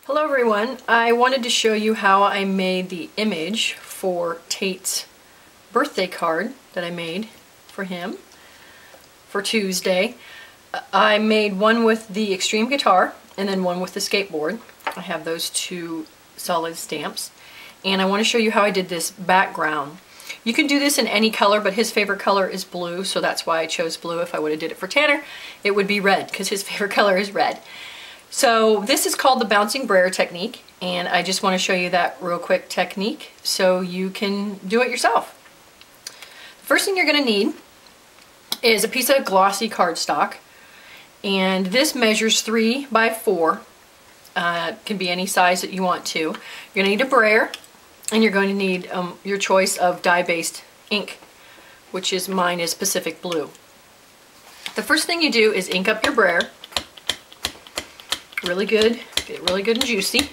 Hello everyone, I wanted to show you how I made the image for Tate's birthday card that I made for him for Tuesday. I made one with the extreme guitar and then one with the skateboard. I have those two solid stamps. And I want to show you how I did this background. You can do this in any color, but his favorite color is blue, so that's why I chose blue. If I would have did it for Tanner, it would be red, because his favorite color is red. So this is called the Pouncing Brayer technique, and I just want to show you that real quick technique so you can do it yourself. The first thing you're going to need is a piece of glossy cardstock, and this measures 3 by 4. Can be any size that you want to. You're going to need a brayer, and you're going to need your choice of dye-based ink, which is mine is Pacific Blue. The first thing you do is ink up your brayer. Really good, get it really good and juicy.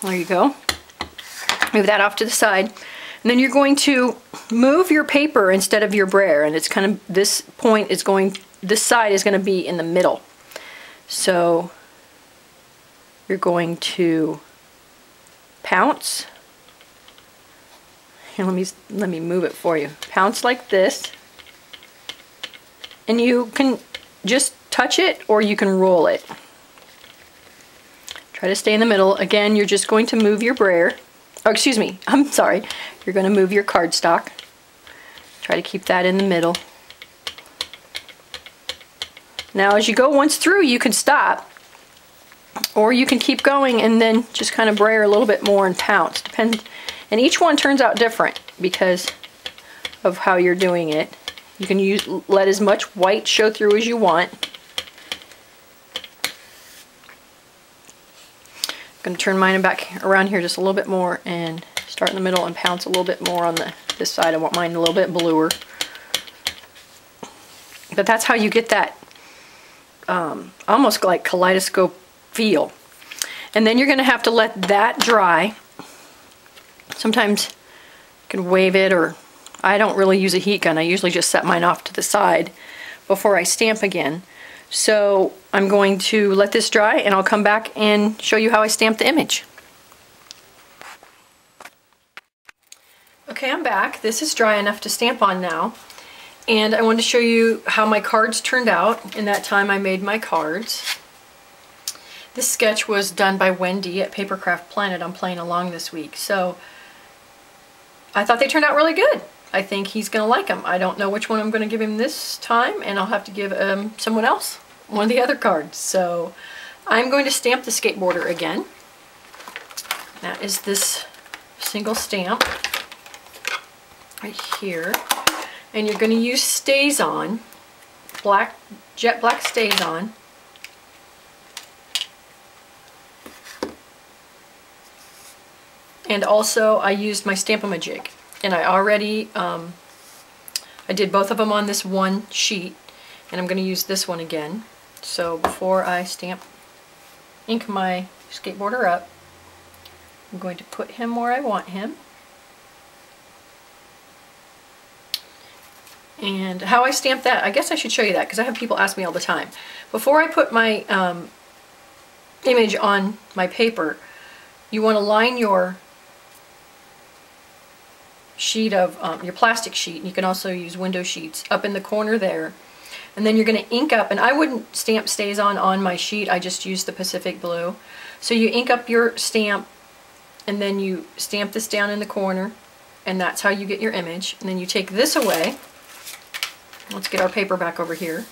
There you go. Move that off to the side. And then you're going to move your paper instead of your brayer, and it's kind of, this side is going to be in the middle. So you're going to pounce. Here, let me move it for you. Pounce like this. And you can just touch it or you can roll it. Try to stay in the middle. Again, you're just going to move your brayer. Oh, excuse me, I'm sorry. You're going to move your cardstock. Try to keep that in the middle. Now as you go once through, you can stop, or you can keep going and then just kind of brayer a little bit more and pounce. Depends, and each one turns out different because of how you're doing it. You can let as much white show through as you want. I'm going to turn mine back around here just a little bit more and start in the middle and pounce a little bit more on this side. I want mine a little bit bluer. But that's how you get that almost like kaleidoscope feel. And then you're going to have to let that dry. Sometimes you can wave it, or I don't really use a heat gun. I usually just set mine off to the side before I stamp again. So I'm going to let this dry and I'll come back and show you how I stamp the image. Okay, I'm back. This is dry enough to stamp on now. And I wanted to show you how my cards turned out in that time I made my cards. This sketch was done by Wendy at Papercraft Planet. I'm playing along this week. So I thought they turned out really good. I think he's going to like them. I don't know which one I'm going to give him this time, and I'll have to give someone else one of the other cards. So I'm going to stamp the skateboarder again. That is this single stamp right here. And you're going to use StazOn, jet black StazOn. And also I used my Stamp-A-Ma-Jig. And I already, I did both of them on this one sheet, and I'm going to use this one again. So before I ink my skateboarder up, I'm going to put him where I want him. And how I stamp that, I guess I should show you that because I have people ask me all the time. Before I put my image on my paper, you want to line your sheet of your plastic sheet, and you can also use window sheets, up in the corner there, and then you're going to ink up, and I wouldn't stamp StazOn on my sheet, I just used the Pacific Blue. So you ink up your stamp and then you stamp this down in the corner, and that's how you get your image. And then you take this away. Let's get our paper back over here.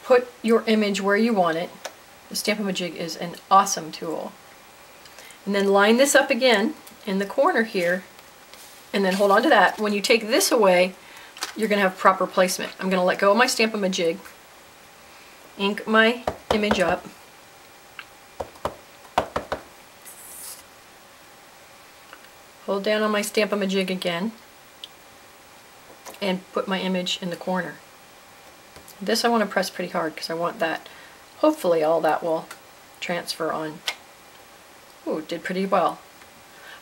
Put your image where you want it. The Stamp-A-Ma-Jig is an awesome tool. And then line this up again in the corner here, and then hold on to that. When you take this away, you're going to have proper placement. I'm going to let go of my Stamp-A-Ma-Jig, ink my image up, hold down on my Stamp-A-Ma-Jig again, and put my image in the corner. This I want to press pretty hard because I want that, hopefully all that will transfer on. Ooh, it did pretty well.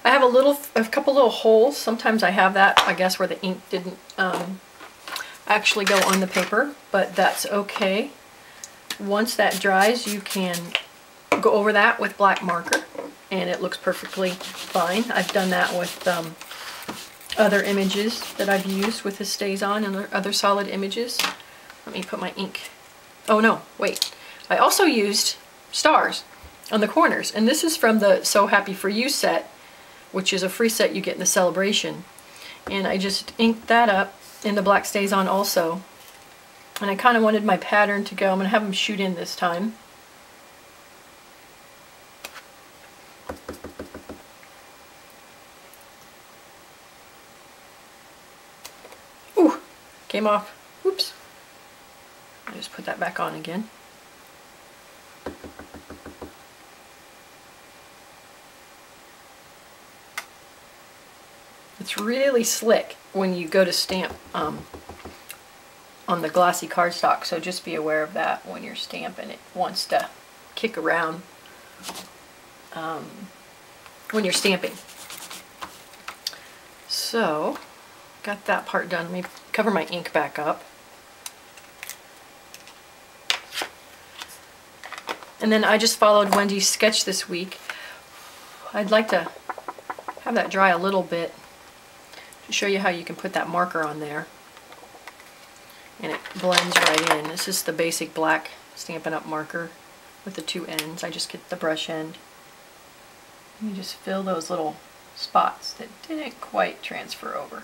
I have a couple little holes. Sometimes I have that, I guess, where the ink didn't actually go on the paper, but that's okay. once that dries, you can go over that with black marker and it looks perfectly fine. I've done that with other images that I've used with the StazOn and other solid images. Let me put my ink. Oh no, wait. I also used stars on the corners, and this is from the So Happy For You set, which is a free set you get in the celebration. And I just inked that up in the black StazOn also. And I kind of wanted my pattern to go. I'm going to have them shoot in this time. Ooh, came off. Oops. I'll just put that back on again. It's really slick when you go to stamp on the glossy cardstock, so just be aware of that when you're stamping. It wants to kick around when you're stamping. So, got that part done. Let me cover my ink back up. And then I just followed Wendy's sketch this week. I'd like to have that dry a little bit to show you how you can put that marker on there. And it blends right in. This is the basic black Stampin' Up! Marker with the two ends. I just get the brush end. You just fill those little spots that didn't quite transfer over.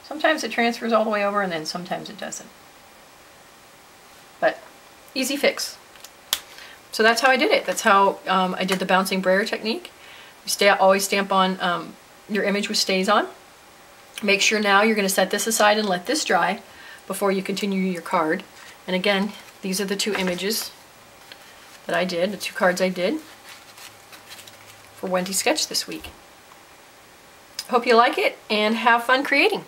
Sometimes it transfers all the way over and then sometimes it doesn't. But easy fix. So that's how I did it. That's how I did the Pouncing Brayer technique. You always stamp on your image with StazOn. Make sure now you're going to set this aside and let this dry before you continue your card. And again, these are the two images that I did, the two cards I did for Wendy's sketch this week. Hope you like it and have fun creating.